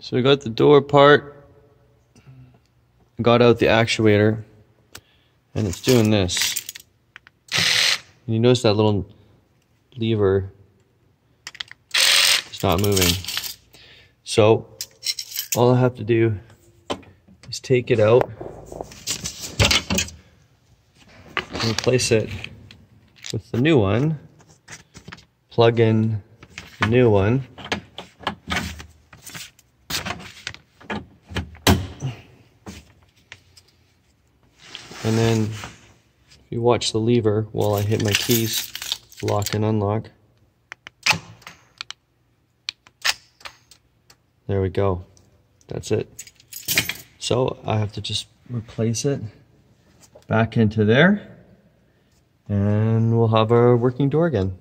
So we got the door apart, got out the actuator, and it's doing this. And you notice that little lever is not moving. So all I have to do is take it out and replace it with the new one, plug in the new one, and then if you watch the lever while I hit my keys, lock and unlock. There we go. That's it. So I have to just replace it back into there, and we'll have our working door again.